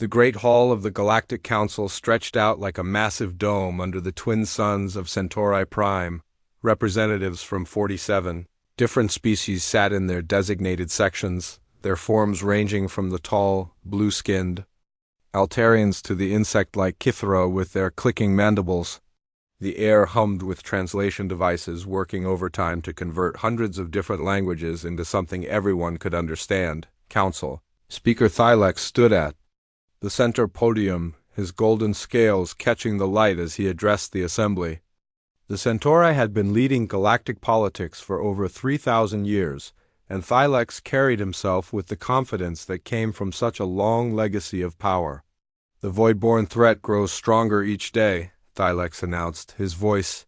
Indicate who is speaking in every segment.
Speaker 1: The great hall of the Galactic Council stretched out like a massive dome under the twin suns of Centauri Prime. Representatives from 47 different species sat in their designated sections, their forms ranging from the tall, blue-skinned Altarians to the insect-like Kithra with their clicking mandibles. The air hummed with translation devices working overtime to convert hundreds of different languages into something everyone could understand. Council. Speaker Thylex stood at the center podium, his golden scales catching the light as he addressed the assembly. The Centauri had been leading galactic politics for over 3,000 years, and Thylex carried himself with the confidence that came from such a long legacy of power. "The Voidborn threat grows stronger each day," Thylex announced, his voice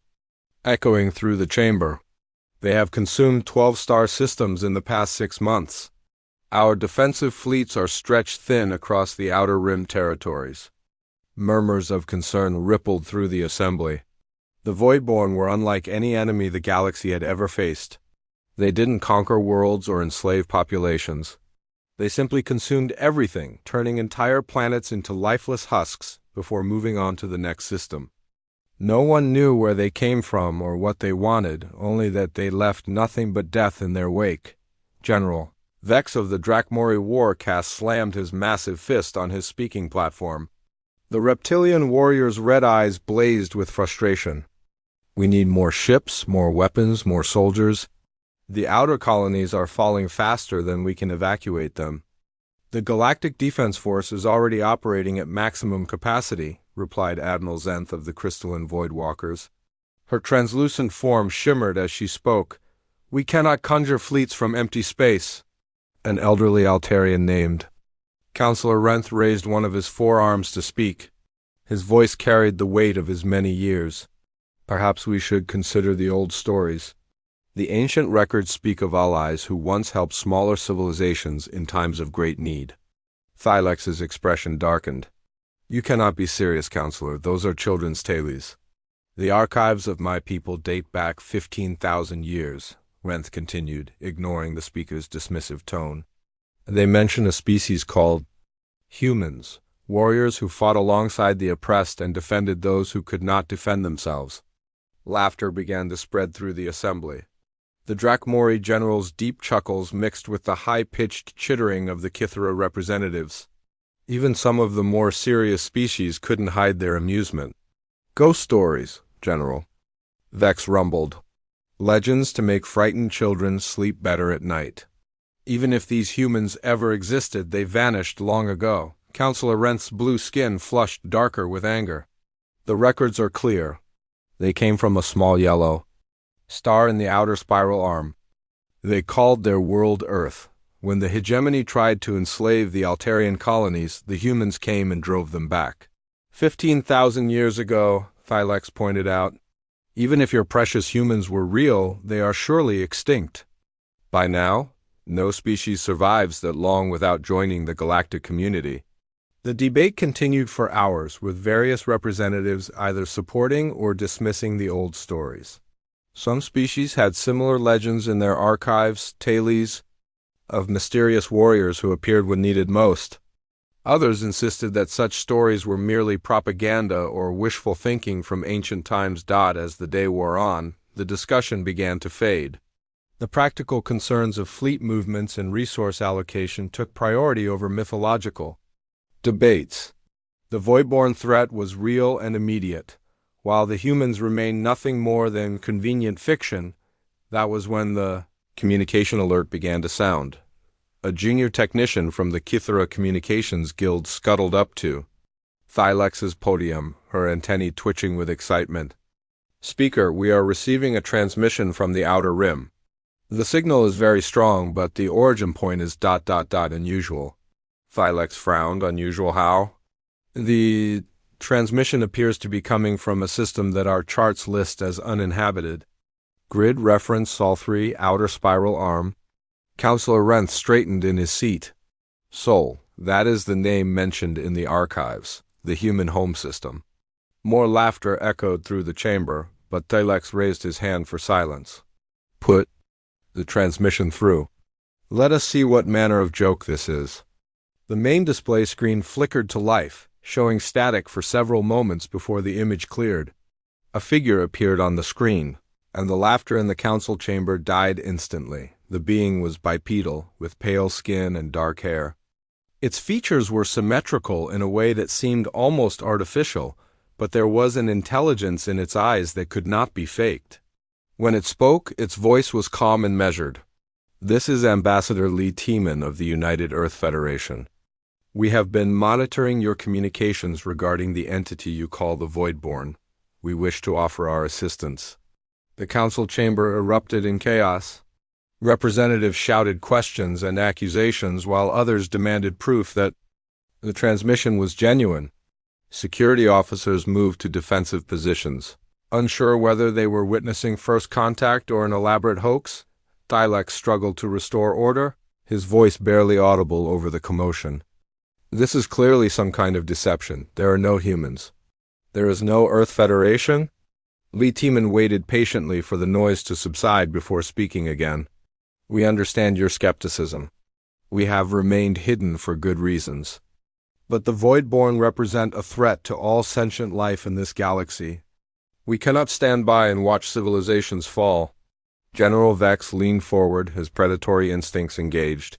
Speaker 1: echoing through the chamber. "They have consumed 12 star systems in the past 6 months. Our defensive fleets are stretched thin across the Outer Rim territories." Murmurs of concern rippled through the assembly. The Voidborn were unlike any enemy the galaxy had ever faced. They didn't conquer worlds or enslave populations. They simply consumed everything, turning entire planets into lifeless husks before moving on to the next system. No one knew where they came from or what they wanted, only that they left nothing but death in their wake. General Vex of the Drakmori War cast slammed his massive fist on his speaking platform. The reptilian warrior's red eyes blazed with frustration. "We need more ships, more weapons, more soldiers. The outer colonies are falling faster than we can evacuate them." "The Galactic Defense Force is already operating at maximum capacity," replied Admiral Zenth of the Crystalline Voidwalkers. Her translucent form shimmered as she spoke. "We cannot conjure fleets from empty space." An elderly Altarian named Counselor Renth raised one of his forearms to speak. His voice carried the weight of his many years. "Perhaps we should consider the old stories. The ancient records speak of allies who once helped smaller civilizations in times of great need." Thylex's expression darkened. "You cannot be serious, Counselor. Those are children's tales." "The archives of my people date back 15,000 years, Renth continued, ignoring the speaker's dismissive tone. "They mention a species called humans, warriors who fought alongside the oppressed and defended those who could not defend themselves." Laughter began to spread through the assembly. The Drakmori general's deep chuckles mixed with the high-pitched chittering of the Kithra representatives. Even some of the more serious species couldn't hide their amusement. "Ghost stories, General," Vex rumbled. "Legends to make frightened children sleep better at night. Even if these humans ever existed, they vanished long ago." Counselor Renth's blue skin flushed darker with anger. "The records are clear. They came from a small yellow star in the outer spiral arm. They called their world Earth. When the hegemony tried to enslave the Altarian colonies, the humans came and drove them back." 15,000 years ago, Thylex pointed out. "Even if your precious humans were real, they are surely extinct. By now, no species survives that long without joining the galactic community." The debate continued for hours, with various representatives either supporting or dismissing the old stories. Some species had similar legends in their archives, tales of mysterious warriors who appeared when needed most. Others insisted that such stories were merely propaganda or wishful thinking from ancient times. As the day wore on, the discussion began to fade. The practical concerns of fleet movements and resource allocation took priority over mythological debates. The Voidborn threat was real and immediate. While the humans remained nothing more than convenient fiction, that was when the communication alert began to sound. A junior technician from the Kithra Communications Guild scuttled up to Thylex's podium, her antennae twitching with excitement. "Speaker, we are receiving a transmission from the Outer Rim. The signal is very strong, but the origin point is ... unusual." Thylex frowned. "Unusual how?" "The transmission appears to be coming from a system that our charts list as uninhabited. Grid reference Sol 3 outer spiral arm." Counselor Renth straightened in his seat. "Sol, that is the name mentioned in the archives, the human home system." More laughter echoed through the chamber, but Thylex raised his hand for silence. "Put the transmission through. Let us see what manner of joke this is." The main display screen flickered to life, showing static for several moments before the image cleared. A figure appeared on the screen, and the laughter in the council chamber died instantly. The being was bipedal, with pale skin and dark hair. Its features were symmetrical in a way that seemed almost artificial, but there was an intelligence in its eyes that could not be faked. When it spoke, its voice was calm and measured. "This is Ambassador Lee Tiemann of the United Earth Federation. We have been monitoring your communications regarding the entity you call the Voidborn. We wish to offer our assistance." The council chamber erupted in chaos. Representatives shouted questions and accusations while others demanded proof that the transmission was genuine. Security officers moved to defensive positions. Unsure whether they were witnessing first contact or an elaborate hoax, Thylex struggled to restore order, his voice barely audible over the commotion. "This is clearly some kind of deception. There are no humans. There is no Earth Federation?" Lee Tiemann waited patiently for the noise to subside before speaking again. "We understand your skepticism. We have remained hidden for good reasons. But the Voidborn represent a threat to all sentient life in this galaxy. We cannot stand by and watch civilizations fall." General Vex leaned forward, his predatory instincts engaged.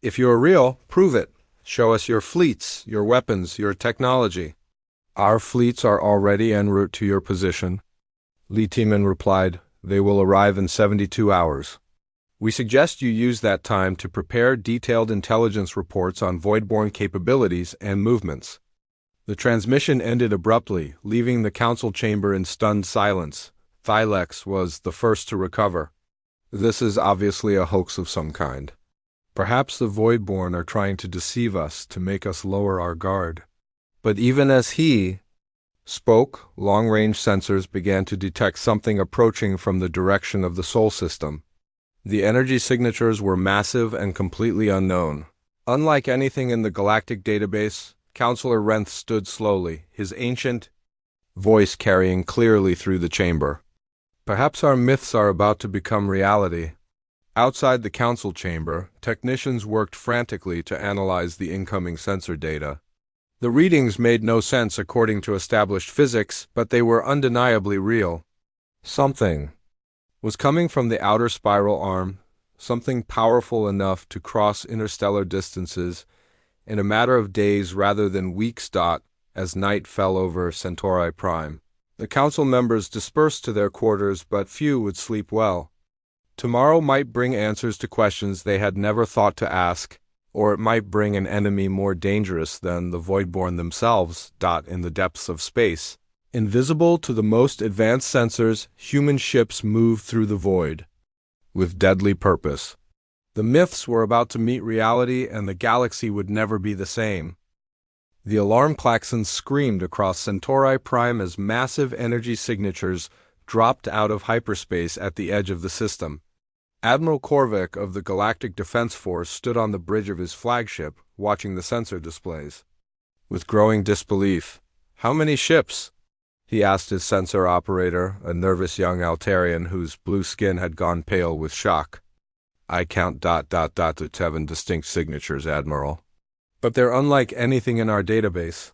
Speaker 1: "If you are real, prove it. Show us your fleets, your weapons, your technology." "Our fleets are already en route to your position," Lee Tiemann replied. "They will arrive in 72 hours. We suggest you use that time to prepare detailed intelligence reports on Voidborn capabilities and movements." The transmission ended abruptly, leaving the council chamber in stunned silence. Thylex was the first to recover. "This is obviously a hoax of some kind. Perhaps the Voidborn are trying to deceive us to make us lower our guard." But even as he spoke, long-range sensors began to detect something approaching from the direction of the Sol system. The energy signatures were massive and completely unknown. Unlike anything in the galactic database, Counselor Renth stood slowly, his ancient voice carrying clearly through the chamber. "Perhaps our myths are about to become reality." Outside the council chamber, technicians worked frantically to analyze the incoming sensor data. The readings made no sense according to established physics, but they were undeniably real. Something was coming from the outer spiral arm, something powerful enough to cross interstellar distances in a matter of days rather than weeks. As night fell over Centauri Prime, the council members dispersed to their quarters, but few would sleep well. Tomorrow might bring answers to questions they had never thought to ask, or it might bring an enemy more dangerous than the Voidborn themselves. In the depths of space, invisible to the most advanced sensors, human ships moved through the void with deadly purpose. The myths were about to meet reality, and the galaxy would never be the same. The alarm klaxons screamed across Centauri Prime as massive energy signatures dropped out of hyperspace at the edge of the system. Admiral Korvik of the Galactic Defense Force stood on the bridge of his flagship, watching the sensor displays. With growing disbelief, "How many ships?" he asked his sensor operator, a nervous young Altarian whose blue skin had gone pale with shock. "I count ... to 7 distinct signatures, Admiral. But they're unlike anything in our database.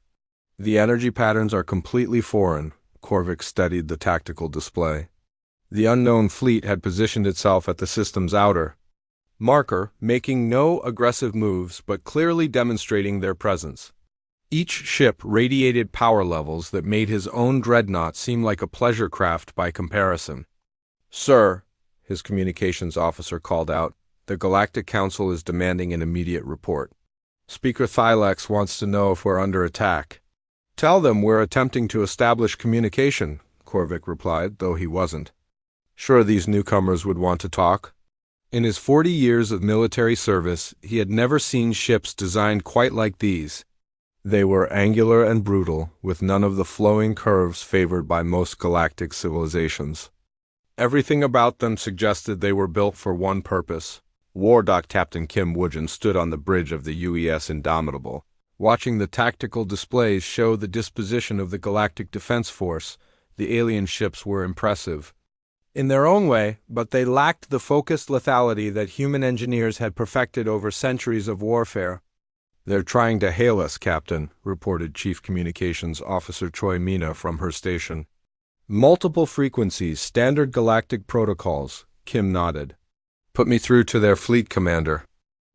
Speaker 1: The energy patterns are completely foreign." Korvik studied the tactical display. The unknown fleet had positioned itself at the system's outer marker, making no aggressive moves but clearly demonstrating their presence. Each ship radiated power levels that made his own dreadnought seem like a pleasure craft by comparison. "Sir," his communications officer called out, "the Galactic Council is demanding an immediate report. Speaker Thylex wants to know if we're under attack." "Tell them we're attempting to establish communication," Korvik replied, though he wasn't sure these newcomers would want to talk. In his 40 years of military service, he had never seen ships designed quite like these. They were angular and brutal, with none of the flowing curves favored by most galactic civilizations. Everything about them suggested they were built for one purpose. War Dock Captain Kim Woodgen stood on the bridge of the UES Indomitable, watching the tactical displays show the disposition of the Galactic Defense Force. The alien ships were impressive in their own way, but they lacked the focused lethality that human engineers had perfected over centuries of warfare. "They're trying to hail us, Captain," reported Chief Communications Officer Choi Mina from her station. "Multiple frequencies, standard galactic protocols," Kim nodded. "Put me through to their fleet commander.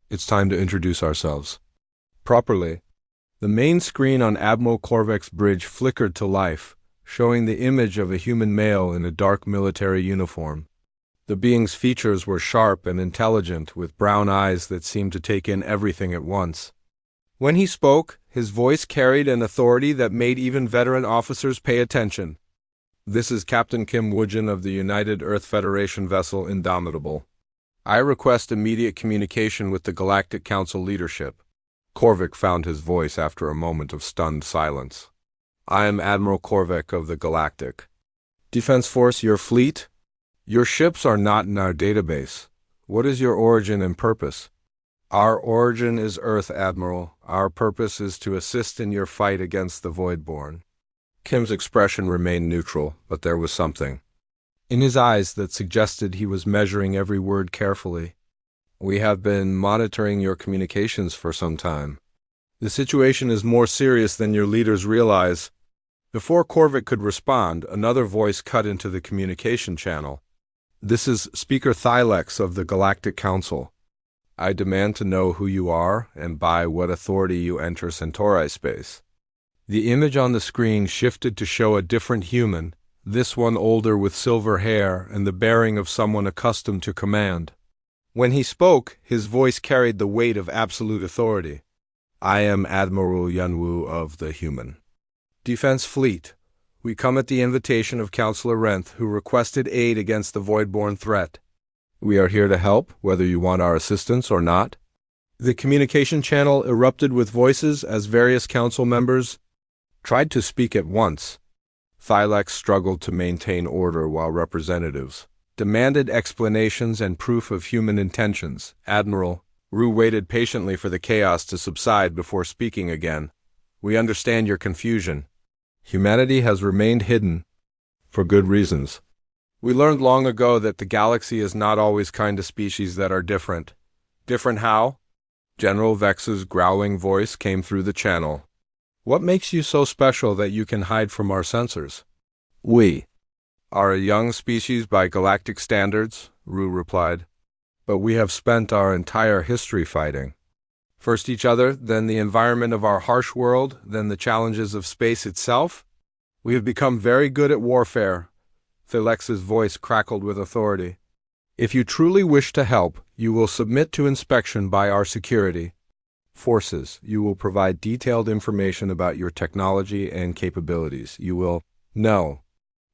Speaker 1: It's time to introduce ourselves properly." The main screen on Admiral Korvek's bridge flickered to life, showing the image of a human male in a dark military uniform. The being's features were sharp and intelligent, with brown eyes that seemed to take in everything at once. When he spoke, his voice carried an authority that made even veteran officers pay attention. "This is Captain Kim Woojin of the United Earth Federation vessel Indomitable. I request immediate communication with the Galactic Council leadership." Korvek found his voice after a moment of stunned silence. "I am Admiral Korvek of the Galactic Defense Force, your fleet? Your ships are not in our database. What is your origin and purpose?" "Our origin is Earth, Admiral. Our purpose is to assist in your fight against the Voidborn." Kim's expression remained neutral, but there was something in his eyes that suggested he was measuring every word carefully. "We have been monitoring your communications for some time. The situation is more serious than your leaders realize." Before Korvek could respond, another voice cut into the communication channel. "This is Speaker Thylex of the Galactic Council. I demand to know who you are and by what authority you enter Centauri space." The image on the screen shifted to show a different human, this one older with silver hair and the bearing of someone accustomed to command. When he spoke, his voice carried the weight of absolute authority. "I am Admiral Yunwoo of the Human Defense Fleet. We come at the invitation of Counselor Renth, who requested aid against the Voidborn threat. We are here to help, whether you want our assistance or not." The communication channel erupted with voices as various council members tried to speak at once. Thylex struggled to maintain order while representatives demanded explanations and proof of human intentions. "Admiral," Rue waited patiently for the chaos to subside before speaking again. "We understand your confusion. Humanity has remained hidden for good reasons. We learned long ago that the galaxy is not always kind to species that are different." "Different how?" General Vex's growling voice came through the channel. "What makes you so special that you can hide from our sensors?" "We are a young species by galactic standards," Rue replied. "But we have spent our entire history fighting. First each other, then the environment of our harsh world, then the challenges of space itself. We have become very good at warfare." Thylex's voice crackled with authority. "If you truly wish to help, you will submit to inspection by our security forces. You will provide detailed information about your technology and capabilities. You will—" "No."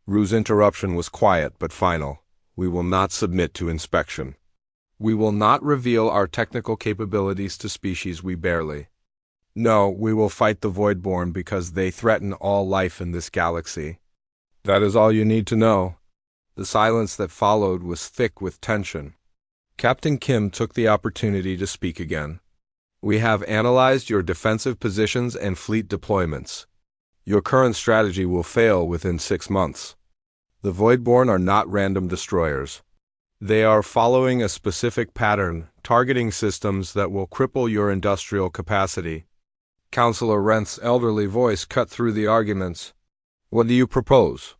Speaker 1: Rue's interruption was quiet but final. "We will not submit to inspection. We will not reveal our technical capabilities to species we barely know. We will fight the Voidborn because they threaten all life in this galaxy. That is all you need to know." The silence that followed was thick with tension. Captain Kim took the opportunity to speak again. "We have analyzed your defensive positions and fleet deployments. Your current strategy will fail within 6 months. The Voidborn are not random destroyers. They are following a specific pattern, targeting systems that will cripple your industrial capacity." Counselor Renth's elderly voice cut through the arguments. "What do you propose?"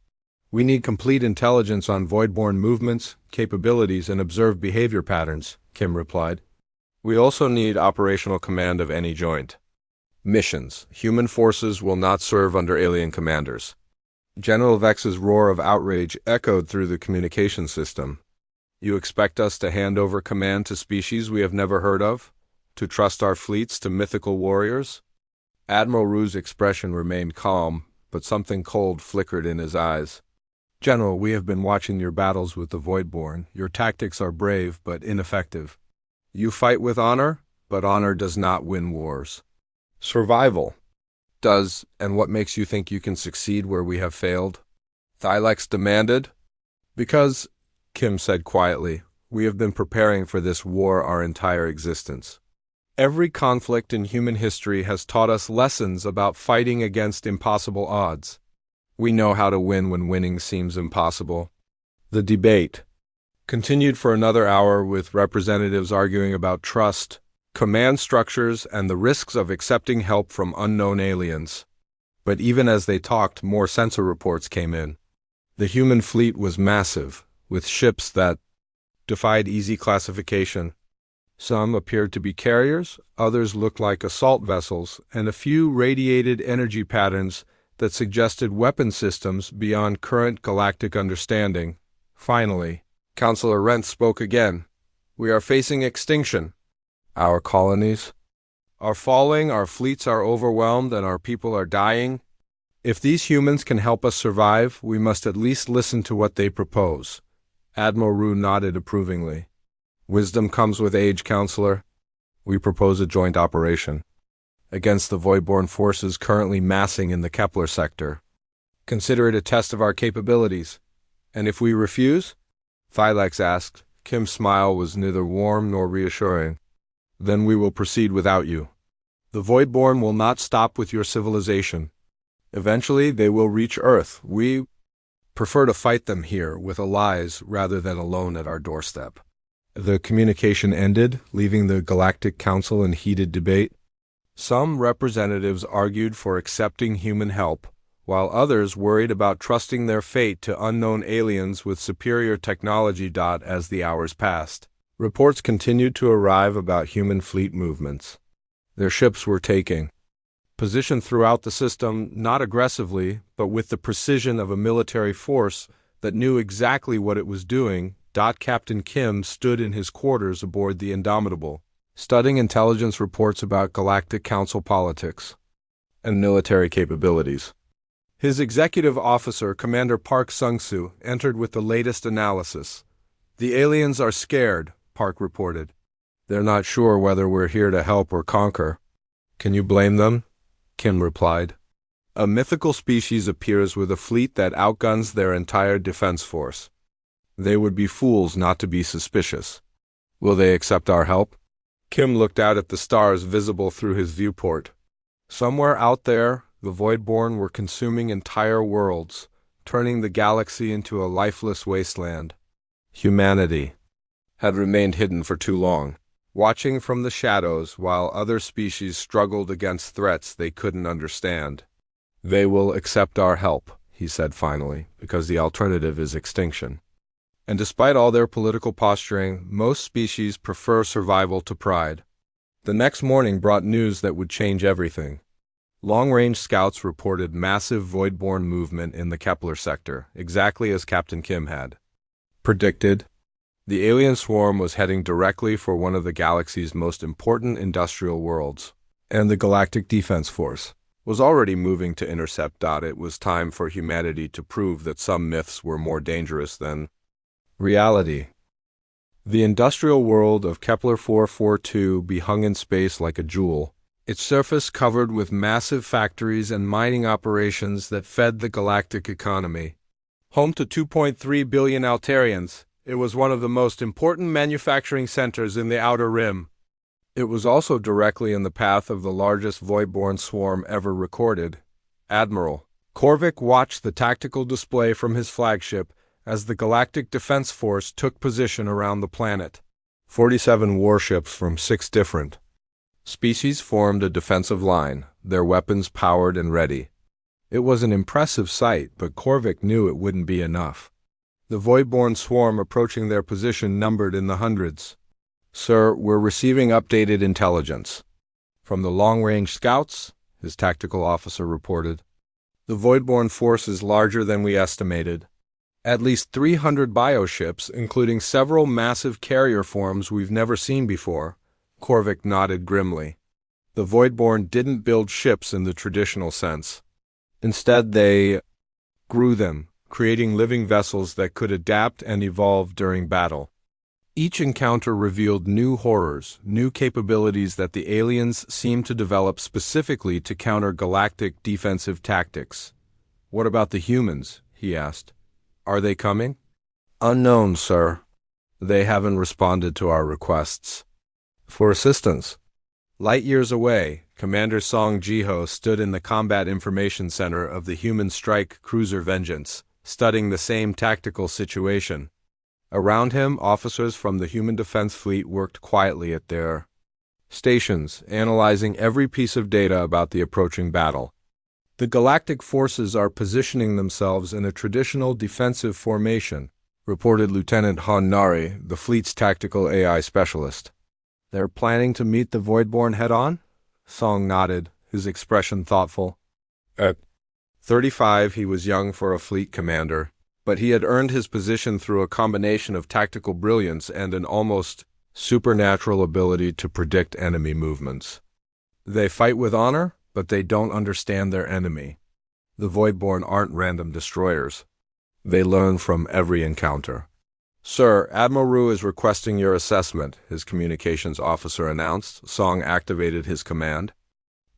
Speaker 1: "We need complete intelligence on Voidborn movements, capabilities, and observed behavior patterns," Kim replied. "We also need operational command of any joint missions. Human forces will not serve under alien commanders." General Vex's roar of outrage echoed through the communication system. "You expect us to hand over command to species we have never heard of? To trust our fleets to mythical warriors?" Admiral Rue's expression remained calm, but something cold flickered in his eyes. "General, we have been watching your battles with the Voidborn. Your tactics are brave but ineffective. You fight with honor, but honor does not win wars. Survival does, and what makes you think you can succeed where we have failed?" Thylex demanded. "Because," Kim said quietly, "we have been preparing for this war our entire existence. Every conflict in human history has taught us lessons about fighting against impossible odds. We know how to win when winning seems impossible." The debate continued for another hour, with representatives arguing about trust, command structures, and the risks of accepting help from unknown aliens. But even as they talked, more sensor reports came in. The human fleet was massive, with ships that defied easy classification. Some appeared to be carriers, others looked like assault vessels, and a few radiated energy patterns that suggested weapon systems beyond current galactic understanding. Finally, Counselor Rent spoke again. "We are facing extinction. Our colonies are falling, our fleets are overwhelmed, and our people are dying. If these humans can help us survive, we must at least listen to what they propose." Admiral Rue nodded approvingly. "Wisdom comes with age, Counselor. We propose a joint operation against the Voidborn forces currently massing in the Kepler sector. Consider it a test of our capabilities. And if we refuse?" Thylax asked. Kim's smile was neither warm nor reassuring. "Then we will proceed without you. The Voidborn will not stop with your civilization. Eventually, they will reach Earth. We prefer to fight them here with allies rather than alone at our doorstep." The communication ended, leaving the Galactic Council in heated debate. Some representatives argued for accepting human help, while others worried about trusting their fate to unknown aliens with superior technology. As the hours passed, reports continued to arrive about human fleet movements. Their ships were taking position throughout the system, not aggressively, but with the precision of a military force that knew exactly what it was doing. Captain Kim stood in his quarters aboard the Indomitable, studying intelligence reports about Galactic Council politics and military capabilities. His executive officer, Commander Park Sung-soo, entered with the latest analysis. "The aliens are scared," Park reported. "They're not sure whether we're here to help or conquer." "Can you blame them?" Kim replied. "A mythical species appears with a fleet that outguns their entire defense force. They would be fools not to be suspicious. Will they accept our help?" Kim looked out at the stars visible through his viewport. Somewhere out there, the Voidborn were consuming entire worlds, turning the galaxy into a lifeless wasteland. Humanity had remained hidden for too long, watching from the shadows while other species struggled against threats they couldn't understand. "They will accept our help," he said finally, "because the alternative is extinction. And despite all their political posturing, most species prefer survival to pride." The next morning brought news that would change everything. Long-range scouts reported massive Voidborn movement in the Kepler sector, exactly as Captain Kim had predicted. The alien swarm was heading directly for one of the galaxy's most important industrial worlds, and the Galactic Defense Force was already moving to intercept. It was time for humanity to prove that some myths were more dangerous than reality. The industrial world of Kepler 442 hung in space like a jewel, its surface covered with massive factories and mining operations that fed the galactic economy. Home to 2.3 billion Altarians, it was one of the most important manufacturing centers in the Outer Rim. It was also directly in the path of the largest Voidborn swarm ever recorded. Admiral Korvik watched the tactical display from his flagship as the Galactic Defense Force took position around the planet. 47 warships from 6 different species formed a defensive line, their weapons powered and ready. It was an impressive sight, but Korvik knew it wouldn't be enough. The Voidborn swarm approaching their position numbered in the hundreds. "Sir, we're receiving updated intelligence from the long-range scouts," his tactical officer reported. "The Voidborn force is larger than we estimated. At least 300 bioships, including several massive carrier forms we've never seen before." Korvik nodded grimly. The Voidborn didn't build ships in the traditional sense. Instead, they grew them, creating living vessels that could adapt and evolve during battle. Each encounter revealed new horrors, new capabilities that the aliens seemed to develop specifically to counter galactic defensive tactics. "What about the humans?" he asked. "Are they coming?" "Unknown, sir. They haven't responded to our requests for assistance." Light years away, Commander Song Jiho stood in the Combat Information Center of the human strike cruiser Vengeance, studying the same tactical situation. Around him, officers from the human defense fleet worked quietly at their stations, analyzing every piece of data about the approaching battle. The galactic forces are positioning themselves in a traditional defensive formation, reported Lieutenant Han Nari, the fleet's tactical AI specialist. They're planning to meet the Voidborn head-on? Song nodded, his expression thoughtful. At 35, he was young for a fleet commander, but he had earned his position through a combination of tactical brilliance and an almost supernatural ability to predict enemy movements. They fight with honor, but they don't understand their enemy. The Voidborn aren't random destroyers. They learn from every encounter. Sir, Admiral Ru is requesting your assessment, his communications officer announced. Song activated his command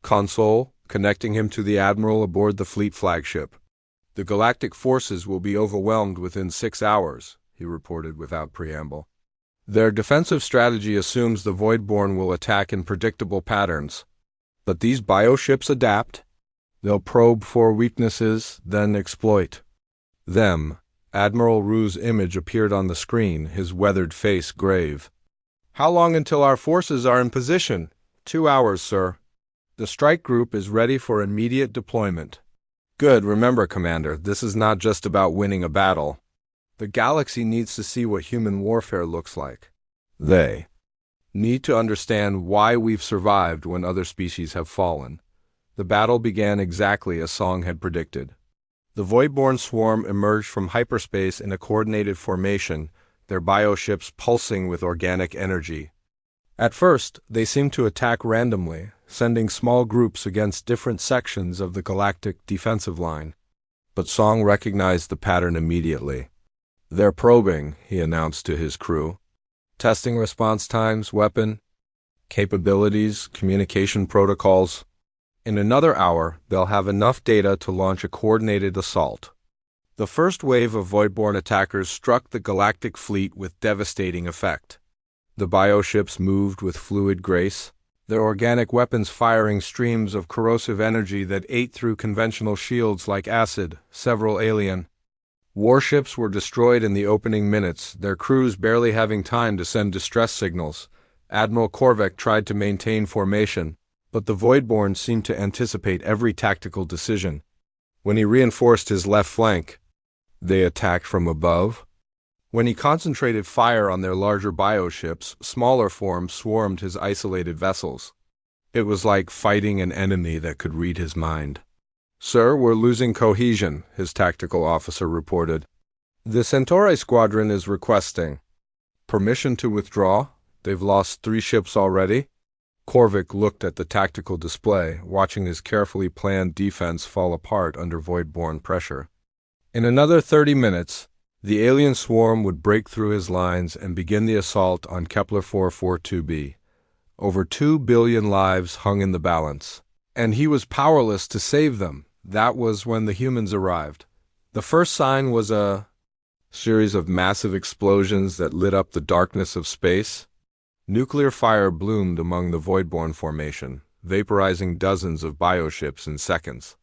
Speaker 1: console, connecting him to the Admiral aboard the fleet flagship. The galactic forces will be overwhelmed within 6 hours, he reported without preamble. Their defensive strategy assumes the Voidborn will attack in predictable patterns. But these bioships adapt. They'll probe for weaknesses, then exploit them. Admiral Ru's image appeared on the screen, his weathered face grave. How long until our forces are in position? 2 hours, sir. The strike group is ready for immediate deployment. Good, remember, Commander, this is not just about winning a battle. The galaxy needs to see what human warfare looks like. They need to understand why we've survived when other species have fallen. The battle began exactly as Song had predicted. The Voidborn swarm emerged from hyperspace in a coordinated formation, their bioships pulsing with organic energy. At first, they seemed to attack randomly, sending small groups against different sections of the galactic defensive line. But Song recognized the pattern immediately. They're probing, he announced to his crew. Testing response times, weapon capabilities, communication protocols. In another hour, they'll have enough data to launch a coordinated assault. The first wave of Voidborn attackers struck the galactic fleet with devastating effect. The bioships moved with fluid grace, their organic weapons firing streams of corrosive energy that ate through conventional shields like acid. Several alien warships were destroyed in the opening minutes, their crews barely having time to send distress signals. Admiral Korvek tried to maintain formation, but the Voidborn seemed to anticipate every tactical decision. When he reinforced his left flank, they attacked from above. When he concentrated fire on their larger bioships, smaller forms swarmed his isolated vessels. It was like fighting an enemy that could read his mind. Sir, we're losing cohesion, his tactical officer reported. The Centauri squadron is requesting permission to withdraw. They've lost 3 ships already. Korvik looked at the tactical display, watching his carefully planned defense fall apart under Voidborn pressure. In another 30 minutes, the alien swarm would break through his lines and begin the assault on Kepler 442b. Over 2 billion lives hung in the balance, and he was powerless to save them. That was when the humans arrived. The first sign was a series of massive explosions that lit up the darkness of space. Nuclear fire bloomed among the Voidborn formation, vaporizing dozens of bioships in seconds.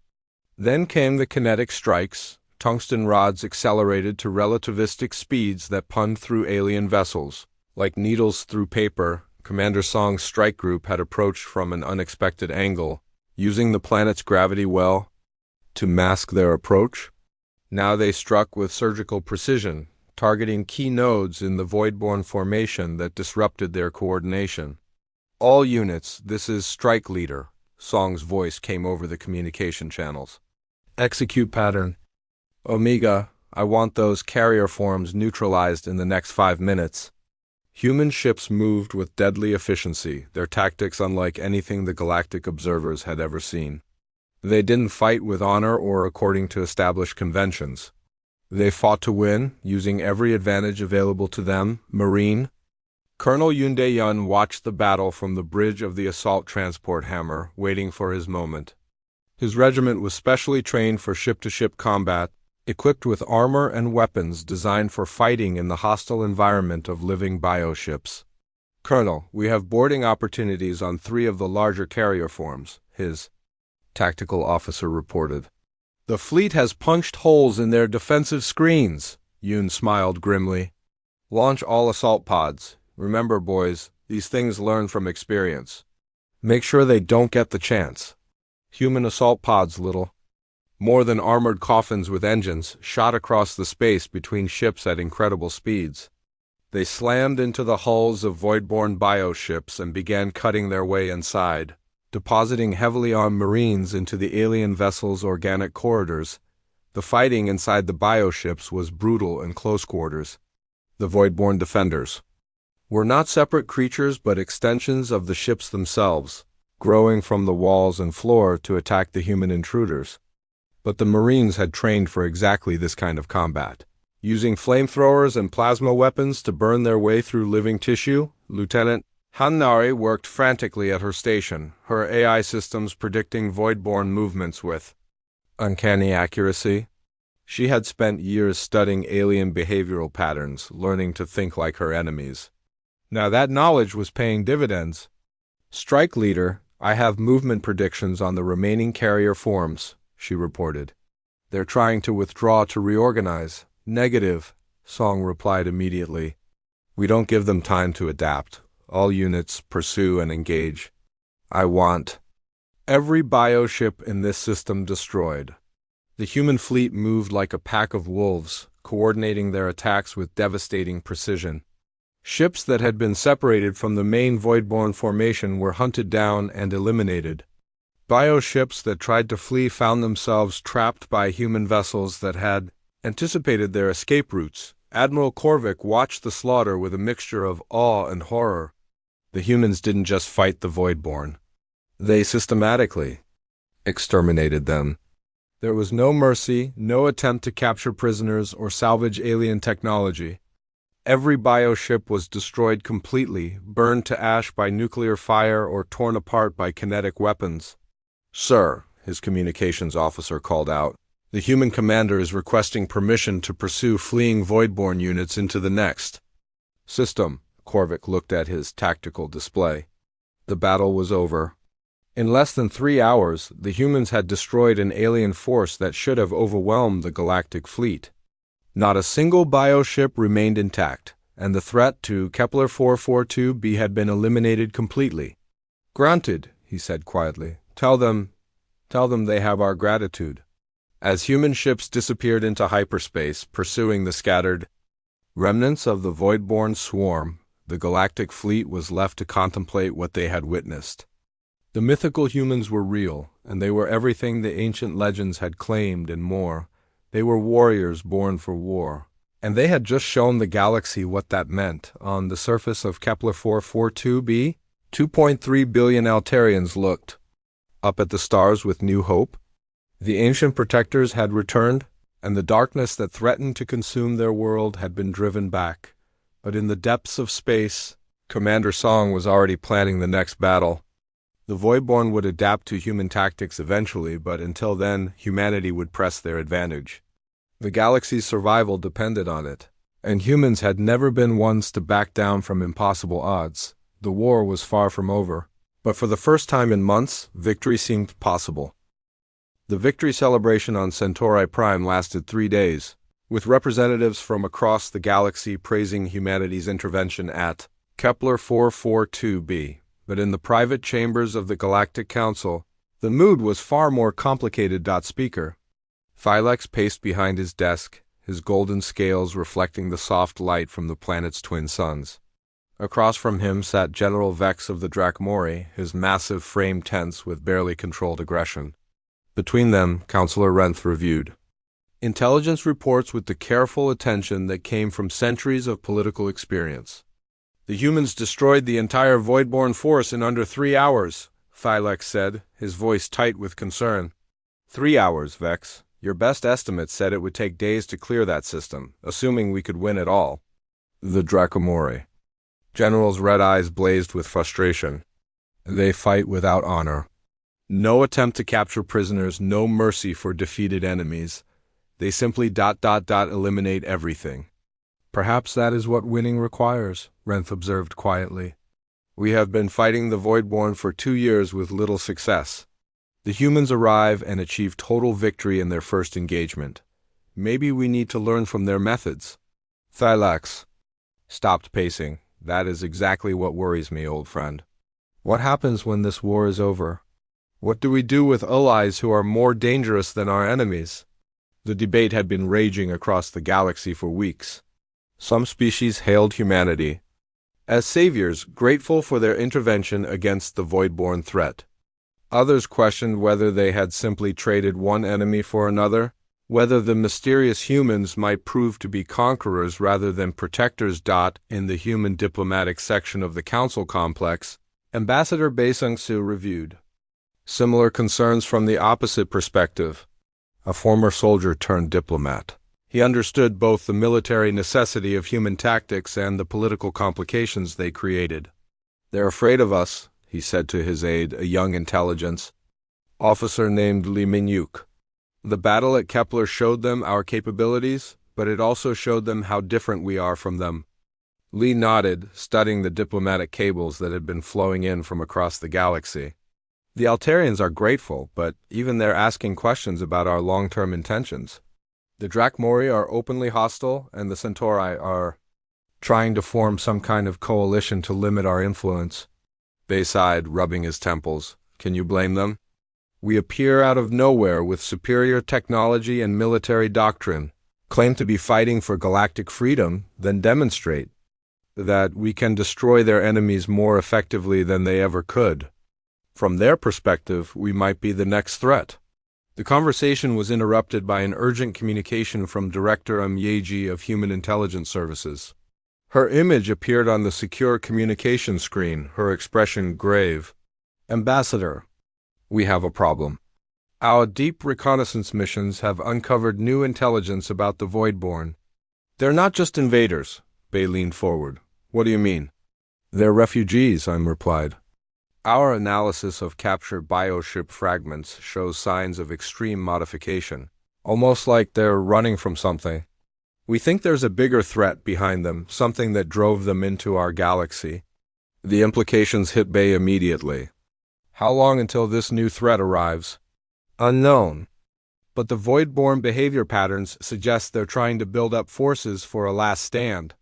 Speaker 1: Then came the kinetic strikes. Tungsten rods accelerated to relativistic speeds that punned through alien vessels. Like needles through paper, Commander Song's strike group had approached from an unexpected angle, using the planet's gravity well to mask their approach. Now they struck with surgical precision, targeting key nodes in the Voidborn formation that disrupted their coordination. All units, this is Strike Leader, Song's voice came over the communication channels. Execute pattern. Omega, I want those carrier forms neutralized in the next 5 minutes. Human ships moved with deadly efficiency, their tactics unlike anything the galactic observers had ever seen. They didn't fight with honor or according to established conventions. They fought to win, using every advantage available to them. Marine. Colonel Yunde Yun watched the battle from the bridge of the assault transport hammer, waiting for his moment. His regiment was specially trained for ship-to-ship combat, equipped with armor and weapons designed for fighting in the hostile environment of living bioships. Colonel, we have boarding opportunities on 3 of the larger carrier forms, his tactical officer reported. The fleet has punched holes in their defensive screens, Yoon smiled grimly. Launch all assault pods. Remember, boys, These things learn from experience. Make sure they don't get the chance. Human assault pods, little more than armored coffins with engines, shot across the space between ships at incredible speeds. They slammed into the hulls of void-borne bioships and began cutting their way inside, depositing heavily armed Marines into the alien vessel's organic corridors. The fighting inside the bioships was brutal in close quarters. The void-borne defenders were not separate creatures but extensions of the ships themselves, growing from the walls and floor to attack the human intruders. But the Marines had trained for exactly this kind of combat. Using flamethrowers and plasma weapons to burn their way through living tissue, Lieutenant Hanari worked frantically at her station, her AI systems predicting void-borne movements with uncanny accuracy. She had spent years studying alien behavioral patterns, learning to think like her enemies. Now that knowledge was paying dividends. "Strike Leader, I have movement predictions on the remaining carrier forms," she reported. "They're trying to withdraw to reorganize." "Negative," Song replied immediately. "We don't give them time to adapt. All units pursue and engage. I want every bioship in this system destroyed." The human fleet moved like a pack of wolves, coordinating their attacks with devastating precision. Ships that had been separated from the main void-borne formation were hunted down and eliminated. Bioships that tried to flee found themselves trapped by human vessels that had anticipated their escape routes. Admiral Korvik watched the slaughter with a mixture of awe and horror. The humans didn't just fight the void-borne. They systematically exterminated them. There was no mercy, no attempt to capture prisoners or salvage alien technology. Every bioship was destroyed completely, burned to ash by nuclear fire or torn apart by kinetic weapons. "Sir," his communications officer called out, "the human commander is requesting permission to pursue fleeing void-borne units into the next system." Korvik looked at his tactical display. The battle was over. In less than 3 hours, the humans had destroyed an alien force that should have overwhelmed the galactic fleet. Not a single bioship remained intact, and the threat to Kepler 442b had been eliminated completely. "Granted," he said quietly. Tell them they have our gratitude." As human ships disappeared into hyperspace, pursuing the scattered remnants of the void-borne swarm, the galactic fleet was left to contemplate what they had witnessed. The mythical humans were real, and they were everything the ancient legends had claimed and more. They were warriors born for war. And they had just shown the galaxy what that meant. On the surface of Kepler 442b, 2.3 billion Altarians looked up at the stars with new hope. The ancient protectors had returned, and the darkness that threatened to consume their world had been driven back. But in the depths of space, Commander Song was already planning the next battle. The Voidborn would adapt to human tactics eventually, but until then, humanity would press their advantage. The galaxy's survival depended on it, and humans had never been ones to back down from impossible odds. The war was far from over, but for the first time in months, victory seemed possible. The victory celebration on Centauri Prime lasted 3 days, with representatives from across the galaxy praising humanity's intervention at Kepler 442b. But in the private chambers of the Galactic Council, the mood was far more complicated. Speaker Thylex paced behind his desk, his golden scales reflecting the soft light from the planet's twin suns. Across from him sat General Vex of the Drakmori, his massive frame tense with barely controlled aggression. Between them, Councillor Renth reviewed intelligence reports with the careful attention that came from centuries of political experience. "The humans destroyed the entire Voidborn force in under 3 hours, Thylex said, his voice tight with concern. 3 hours, Vex. Your best estimate said it would take days to clear that system, assuming we could win at all." The Drakomori General's red eyes blazed with frustration. "They fight without honor. No attempt to capture prisoners, no mercy for defeated enemies. They simply ... eliminate everything." "Perhaps that is what winning requires," Renth observed quietly. "We have been fighting the Voidborn for 2 years with little success. The humans arrive and achieve total victory in their first engagement. Maybe we need to learn from their methods." Thylax stopped pacing. That is exactly what worries me, old friend. What happens when this war is over? What do we do with allies who are more dangerous than our enemies? The debate had been raging across the galaxy for weeks. Some species hailed humanity as saviors, grateful for their intervention against the void-born threat. Others questioned whether they had simply traded one enemy for another, whether the mysterious humans might prove to be conquerors rather than protectors. In the human diplomatic section of the council complex, Ambassador Bei Sung-Soo reviewed similar concerns from the opposite perspective. A former soldier turned diplomat, he understood both the military necessity of human tactics and the political complications they created. "They're afraid of us," he said to his aide, a young intelligence officer named Lee Min-yuk. "The battle at Kepler showed them our capabilities, but it also showed them how different we are from them." Lee nodded, studying the diplomatic cables that had been flowing in from across the galaxy. "The Altarians are grateful, but even they're asking questions about our long-term intentions. The Drakmori are openly hostile, and the Centauri are trying to form some kind of coalition to limit our influence." Bei sighed, rubbing his temples. "Can you blame them? We appear out of nowhere with superior technology and military doctrine, claim to be fighting for galactic freedom, then demonstrate that we can destroy their enemies more effectively than they ever could. From their perspective, we might be the next threat." The conversation was interrupted by an urgent communication from Director Yeji of Human Intelligence Services. Her image appeared on the secure communication screen, her expression grave. "Ambassador, we have a problem. Our deep reconnaissance missions have uncovered new intelligence about the Voidborn. They're not just invaders." Bei leaned forward. "What do you mean?" "They're refugees," I replied. "Our analysis of captured bioship fragments shows signs of extreme modification, almost like they're running from something. We think there's a bigger threat behind them, something that drove them into our galaxy." The implications hit Bei immediately. "How long until this new threat arrives?" "Unknown. But the Voidborn behavior patterns suggest they're trying to build up forces for a last stand.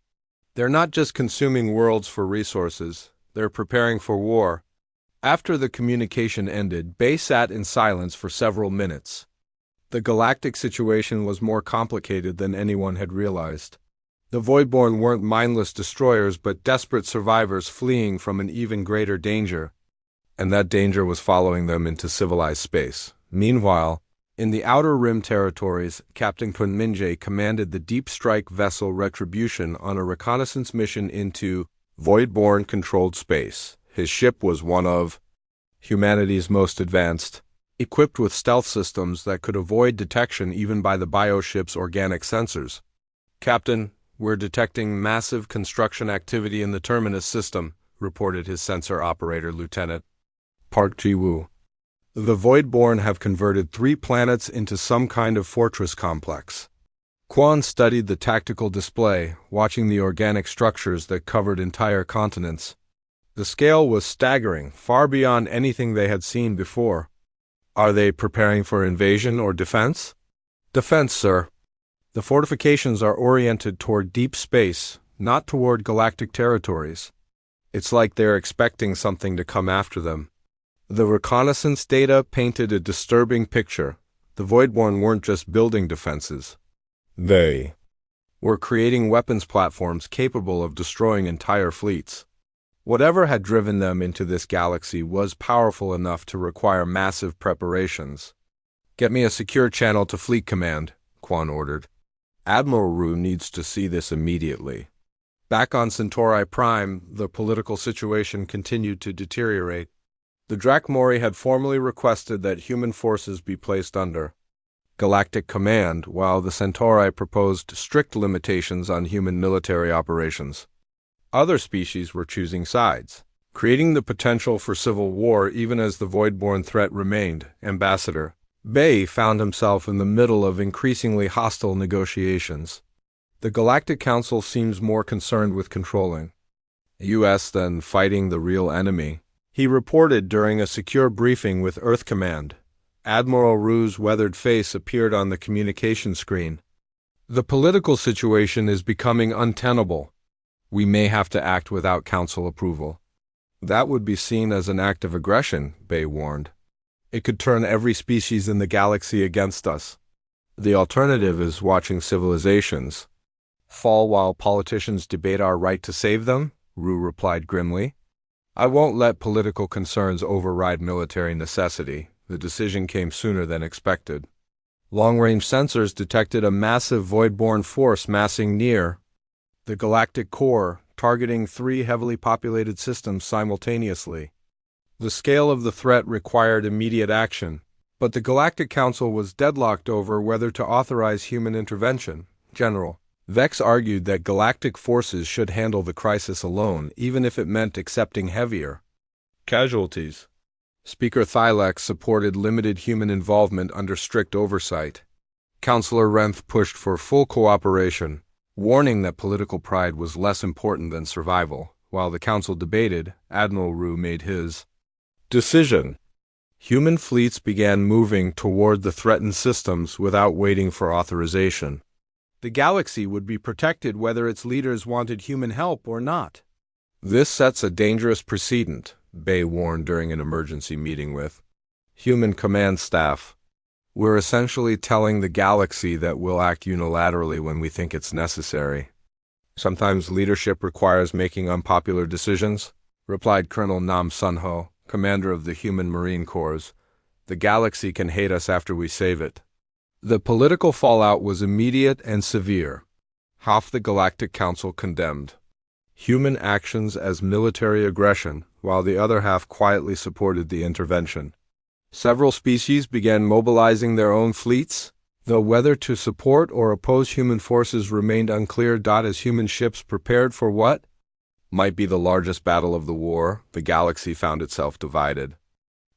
Speaker 1: They're not just consuming worlds for resources, they're preparing for war." After the communication ended, Bei sat in silence for several minutes. The galactic situation was more complicated than anyone had realized. The Voidborn weren't mindless destroyers but desperate survivors fleeing from an even greater danger. And that danger was following them into civilized space. Meanwhile, in the Outer Rim territories, Captain Kun Min-jae commanded the deep strike vessel Retribution on a reconnaissance mission into Voidborn-controlled space. His ship was one of humanity's most advanced, equipped with stealth systems that could avoid detection even by the bioship's organic sensors. "Captain, we're detecting massive construction activity in the Terminus system," reported his sensor operator, Lieutenant Park Ji-woo. "The Voidborn have converted 3 planets into some kind of fortress complex." Kwon studied the tactical display, watching the organic structures that covered entire continents. The scale was staggering, far beyond anything they had seen before. "Are they preparing for invasion or defense?" "Defense, sir. The fortifications are oriented toward deep space, not toward galactic territories. It's like they're expecting something to come after them." The reconnaissance data painted a disturbing picture. The Voidborn weren't just building defenses. They were creating weapons platforms capable of destroying entire fleets. Whatever had driven them into this galaxy was powerful enough to require massive preparations. "Get me a secure channel to Fleet Command," Kwon ordered. "Admiral Ru needs to see this immediately." Back on Centauri Prime, the political situation continued to deteriorate. The Drakmori had formally requested that human forces be placed under Galactic Command, while the Centauri proposed strict limitations on human military operations. Other species were choosing sides, creating the potential for civil war even as the Voidborn threat remained. Ambassador Bei found himself in the middle of increasingly hostile negotiations. The Galactic Council seems more concerned with controlling the U.S. than fighting the real enemy, he reported during a secure briefing with Earth Command. Admiral Ru's weathered face appeared on the communication screen. "The political situation is becoming untenable. We may have to act without council approval. That would be seen as an act of aggression, Bay warned. It could turn every species in the galaxy against us. The alternative is watching civilizations fall while politicians debate our right to save them, Rue replied grimly. I won't let political concerns override military necessity. The decision came sooner than expected. Long-range sensors detected a massive void-borne force massing near the galactic core, targeting 3 heavily populated systems simultaneously. The scale of the threat required immediate action, but the Galactic Council was deadlocked over whether to authorize human intervention. General Vex argued that galactic forces should handle the crisis alone, even if it meant accepting heavier casualties. Speaker Thylex supported limited human involvement under strict oversight. Councillor Renth pushed for full cooperation, warning that political pride was less important than survival. While the council debated, Admiral Rue made his decision. Human fleets began moving toward the threatened systems without waiting for authorization. The galaxy would be protected whether its leaders wanted human help or not. This sets a dangerous precedent, Bay warned during an emergency meeting with human command staff. We're essentially telling the galaxy that we'll act unilaterally when we think it's necessary. Sometimes leadership requires making unpopular decisions, replied Colonel Nam Sunho, commander of the Human Marine Corps. The galaxy can hate us after we save it. The political fallout was immediate and severe. Half the Galactic Council condemned human actions as military aggression, while the other half quietly supported the intervention. Several species began mobilizing their own fleets, though whether to support or oppose human forces remained unclear. As human ships prepared for what might be the largest battle of the war, the galaxy found itself divided.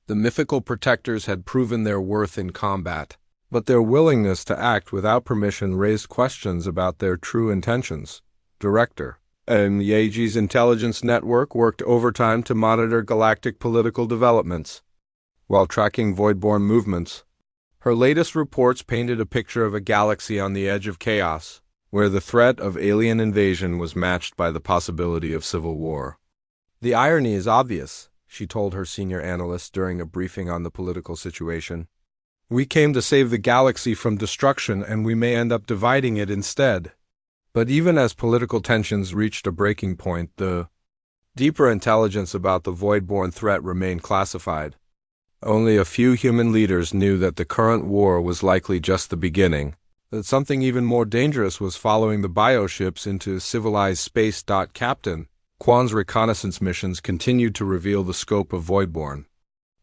Speaker 1: The mythical protectors had proven their worth in combat, but their willingness to act without permission raised questions about their true intentions. Director Yeji's intelligence network worked overtime to monitor galactic political developments while tracking void-borne movements. Her latest reports painted a picture of a galaxy on the edge of chaos, where the threat of alien invasion was matched by the possibility of civil war. The irony is obvious, she told her senior analyst during a briefing on the political situation. We came to save the galaxy from destruction, and we may end up dividing it instead. But even as political tensions reached a breaking point, the deeper intelligence about the void-borne threat remained classified. Only a few human leaders knew that the current war was likely just the beginning, that something even more dangerous was following the bioships into civilized space. Captain Quan's reconnaissance missions continued to reveal the scope of voidborne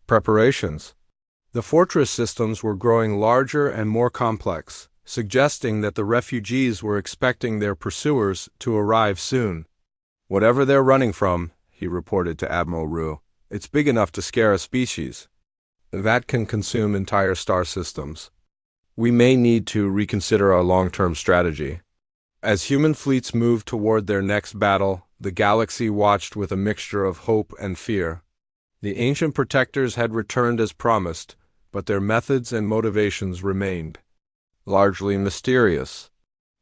Speaker 1: preparations. The fortress systems were growing larger and more complex, suggesting that the refugees were expecting their pursuers to arrive soon. Whatever they're running from, he reported to Admiral Rue, it's big enough to scare a species. That can consume entire star systems. We may need to reconsider our long-term strategy. As human fleets moved toward their next battle, the galaxy watched with a mixture of hope and fear. The ancient protectors had returned as promised, but their methods and motivations remained largely mysterious.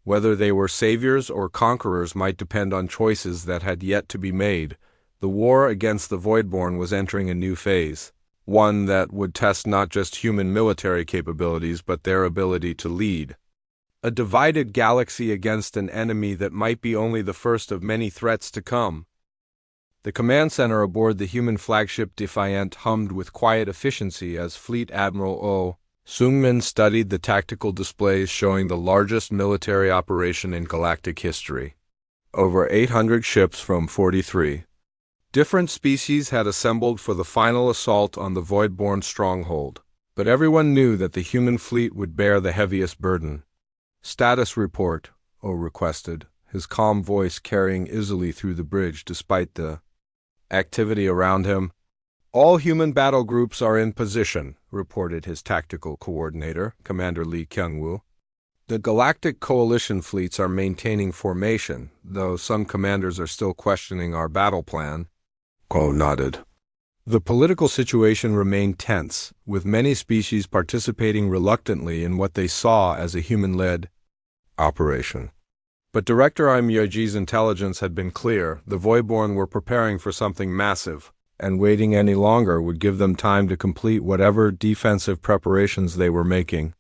Speaker 1: Whether they were saviors or conquerors might depend on choices that had yet to be made. The war against the Voidborn was entering a new phase, one that would test not just human military capabilities but their ability to lead. A divided galaxy against an enemy that might be only the first of many threats to come. The command center aboard the human flagship Defiant hummed with quiet efficiency as Fleet Admiral O. Sungmin studied the tactical displays showing the largest military operation in galactic history. Over 800 ships from 43 different species had assembled for the final assault on the Voidborn stronghold, but everyone knew that the human fleet would bear the heaviest burden. Status report, O requested, his calm voice carrying easily through the bridge despite the activity around him. All human battle groups are in position, reported his tactical coordinator, Commander Lee Kyung-woo. The Galactic Coalition fleets are maintaining formation, though some commanders are still questioning our battle plan. Ko nodded. The political situation remained tense, with many species participating reluctantly in what they saw as a human-led operation. But Director Imyoji's intelligence had been clear. The Voidborn were preparing for something massive, and waiting any longer would give them time to complete whatever defensive preparations they were making.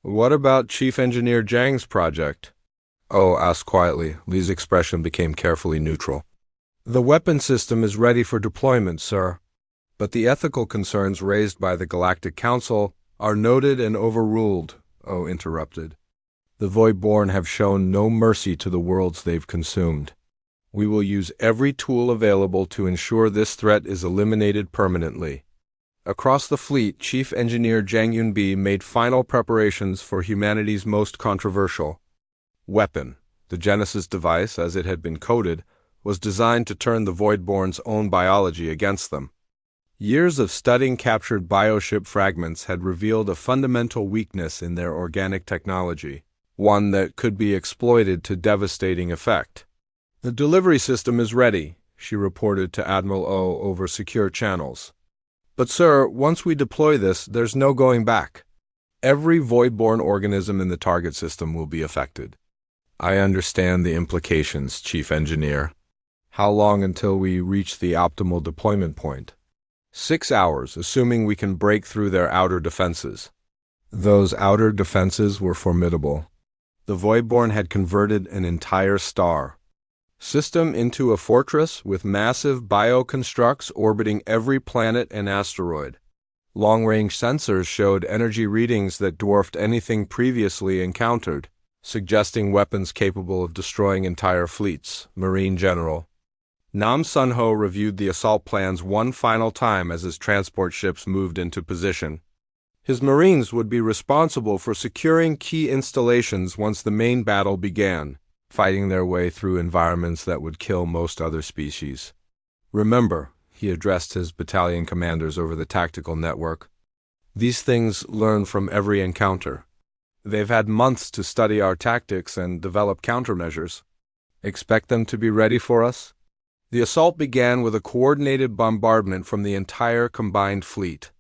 Speaker 1: What about Chief Engineer Zhang's project? Oh asked quietly. Li's expression became carefully neutral. The weapon system is ready for deployment, sir. But the ethical concerns raised by the Galactic Council are noted and overruled, Oh interrupted. The Voidborn have shown no mercy to the worlds they've consumed. We will use every tool available to ensure this threat is eliminated permanently. Across the fleet, Chief Engineer Zhang Yunbi made final preparations for humanity's most controversial weapon. The Genesis device, as it had been coded, was designed to turn the Voidborn's own biology against them. Years of studying captured bioship fragments had revealed a fundamental weakness in their organic technology, one that could be exploited to devastating effect. The delivery system is ready, she reported to Admiral O over secure channels. But sir, once we deploy this, there's no going back. Every Voidborn organism in the target system will be affected. I understand the implications, Chief Engineer. How long until we reach the optimal deployment point? 6 hours, assuming we can break through their outer defenses. Those outer defenses were formidable. The Voidborn had converted an entire star system into a fortress with massive bioconstructs orbiting every planet and asteroid. Long-range sensors showed energy readings that dwarfed anything previously encountered, suggesting weapons capable of destroying entire fleets. Marine General Nam Sunho reviewed the assault plans one final time as his transport ships moved into position. His Marines would be responsible for securing key installations once the main battle began, fighting their way through environments that would kill most other species. Remember, he addressed his battalion commanders over the tactical network, these things learn from every encounter. They've had months to study our tactics and develop countermeasures. Expect them to be ready for us? The assault began with a coordinated bombardment from the entire combined fleet.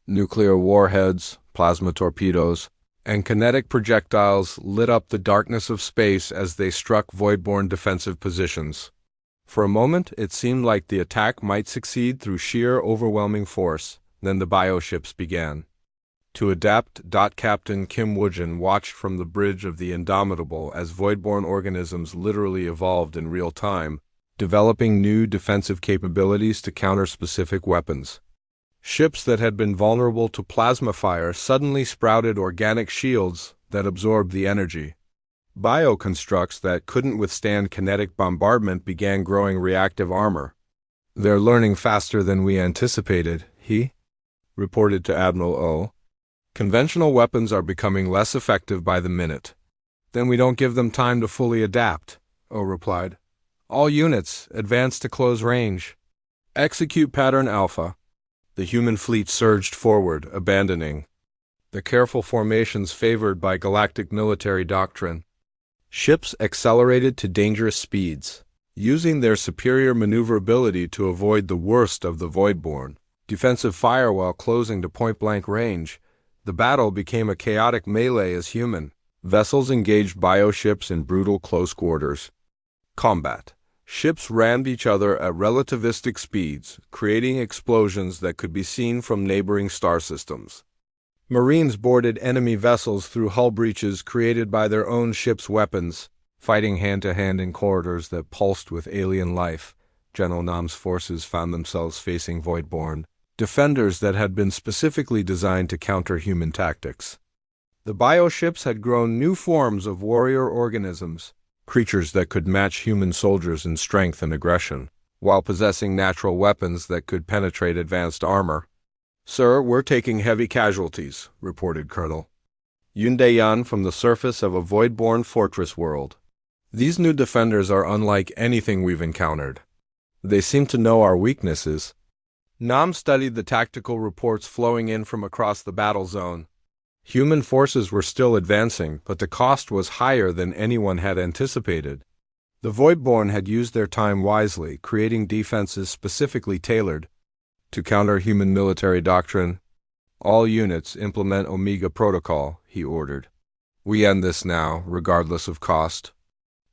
Speaker 1: Nuclear warheads, plasma torpedoes, and kinetic projectiles lit up the darkness of space as they struck Voidborn defensive positions. For a moment, it seemed like the attack might succeed through sheer overwhelming force. Then the bioships began. To adapt, Captain Kim Woojin watched from the bridge of the Indomitable as Voidborn organisms literally evolved in real time, developing new defensive capabilities to counter specific weapons. Ships that had been vulnerable to plasma fire suddenly sprouted organic shields that absorbed the energy. Bioconstructs that couldn't withstand kinetic bombardment began growing reactive armor. They're learning faster than we anticipated, he reported to Admiral O. Conventional weapons are becoming less effective by the minute. Then we don't give them time to fully adapt, O replied. All units, advance to close range. Execute pattern Alpha. The human fleet surged forward, abandoning the careful formations favored by galactic military doctrine. Ships accelerated to dangerous speeds, using their superior maneuverability to avoid the worst of the Voidborn. Defensive fire while closing to point-blank range. The battle became a chaotic melee as human vessels engaged bioships in brutal close quarters combat. Ships rammed each other at relativistic speeds, creating explosions that could be seen from neighboring star systems. Marines boarded enemy vessels through hull breaches created by their own ships' weapons, fighting hand-to-hand in corridors that pulsed with alien life. General Nam's forces found themselves facing Voidborn defenders that had been specifically designed to counter human tactics. The bioships had grown new forms of warrior organisms, creatures that could match human soldiers in strength and aggression, while possessing natural weapons that could penetrate advanced armor. Sir, we're taking heavy casualties, reported Colonel Yundayan from the surface of a Voidborn fortress world. These new defenders are unlike anything we've encountered. They seem to know our weaknesses. Nam studied the tactical reports flowing in from across the battle zone. Human forces were still advancing, but the cost was higher than anyone had anticipated. The Voidborn had used their time wisely, creating defenses specifically tailored to counter human military doctrine. All units implement Omega Protocol, he ordered. We end this now, regardless of cost.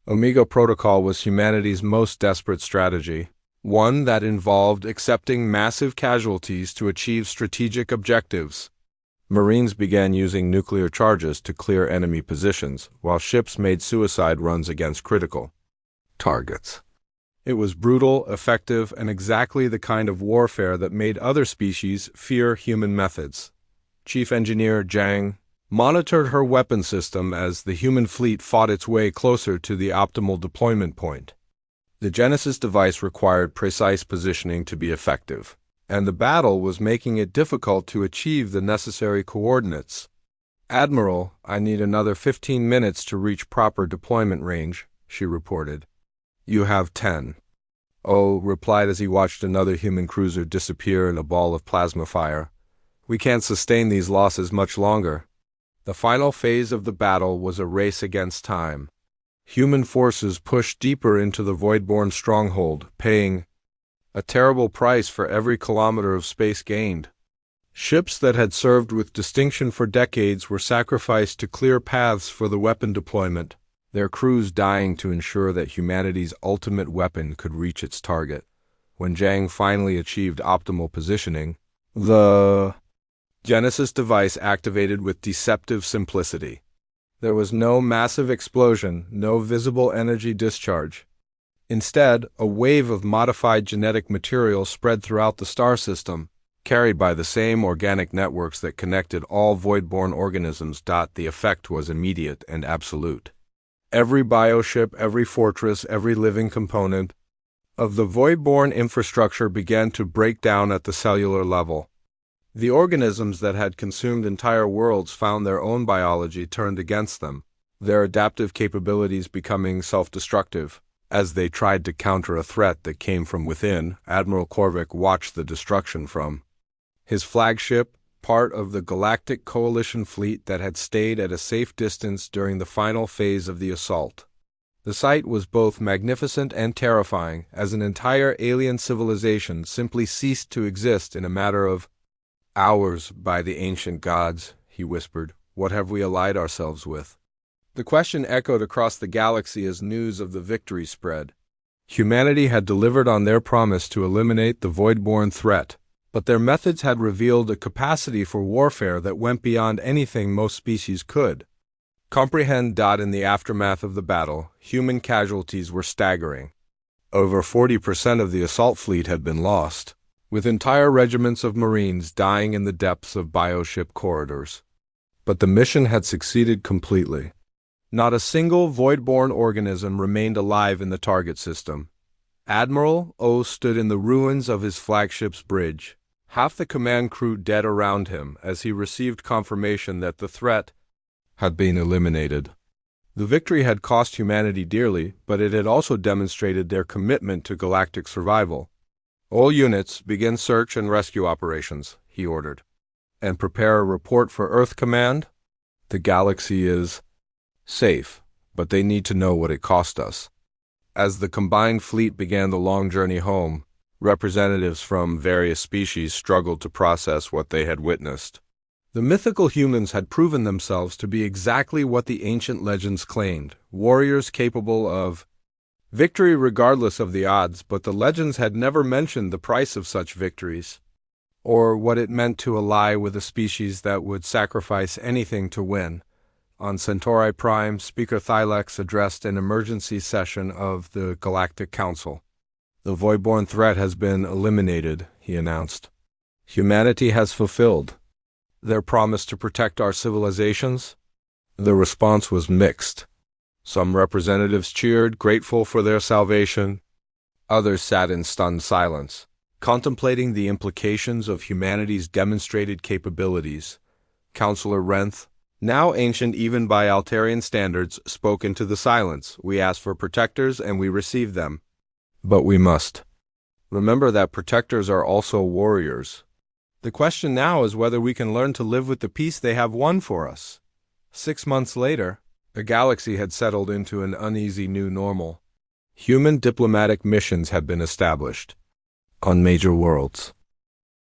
Speaker 1: Omega Protocol was humanity's most desperate strategy, one that involved accepting massive casualties to achieve strategic objectives. Marines began using nuclear charges to clear enemy positions, while ships made suicide runs against critical targets. It was brutal, effective, and exactly the kind of warfare that made other species fear human methods. Chief Engineer Zhang monitored her weapon system as the human fleet fought its way closer to the optimal deployment point. The Genesis device required precise positioning to be effective, and the battle was making it difficult to achieve the necessary coordinates. "Admiral, I need another 15 minutes to reach proper deployment range," she reported. "You have 10. O replied as he watched another human cruiser disappear in a ball of plasma fire. "We can't sustain these losses much longer." The final phase of the battle was a race against time. Human forces pushed deeper into the Voidborn stronghold, paying a terrible price for every kilometer of space gained. Ships that had served with distinction for decades were sacrificed to clear paths for the weapon deployment, their crews dying to ensure that humanity's ultimate weapon could reach its target. When Zhang finally achieved optimal positioning, the Genesis device activated with deceptive simplicity. There was no massive explosion, no visible energy discharge. Instead, a wave of modified genetic material spread throughout the star system, carried by the same organic networks that connected all void-born organisms. The effect was immediate and absolute. Every bioship, every fortress, every living component of the void-born infrastructure began to break down at the cellular level. The organisms that had consumed entire worlds found their own biology turned against them, their adaptive capabilities becoming self-destructive. As they tried to counter a threat that came from within, Admiral Korvac watched the destruction from his flagship, part of the Galactic Coalition fleet that had stayed at a safe distance during the final phase of the assault. The sight was both magnificent and terrifying, as an entire alien civilization simply ceased to exist in a matter of hours. "By the ancient gods," he whispered, "what have we allied ourselves with?" The question echoed across the galaxy as news of the victory spread. Humanity had delivered on their promise to eliminate the void-born threat, but their methods had revealed a capacity for warfare that went beyond anything most species could comprehend. In the aftermath of the battle, human casualties were staggering. Over 40% of the assault fleet had been lost, with entire regiments of Marines dying in the depths of bioship corridors. But the mission had succeeded completely. Not a single void-born organism remained alive in the target system. Admiral O stood in the ruins of his flagship's bridge, half the command crew dead around him as he received confirmation that the threat had been eliminated. The victory had cost humanity dearly, but it had also demonstrated their commitment to galactic survival. "All units, begin search and rescue operations," he ordered. "And prepare a report for Earth Command. The galaxy is safe, but they need to know what it cost us." As the combined fleet began the long journey home, representatives from various species struggled to process what they had witnessed. The mythical humans had proven themselves to be exactly what the ancient legends claimed, warriors capable of victory regardless of the odds, but the legends had never mentioned the price of such victories, or what it meant to ally with a species that would sacrifice anything to win. On Centauri Prime, Speaker Thylex addressed an emergency session of the Galactic Council. "The voidborn threat has been eliminated," he announced. "Humanity has fulfilled their promise to protect our civilizations." The response was mixed. Some representatives cheered, grateful for their salvation. Others sat in stunned silence, contemplating the implications of humanity's demonstrated capabilities. Counselor Renth, now ancient even by Altarian standards, spoke into the silence. "We asked for protectors and we received them. But we must remember that protectors are also warriors. The question now is whether we can learn to live with the peace they have won for us." 6 months later, the galaxy had settled into an uneasy new normal. Human diplomatic missions had been established on major worlds.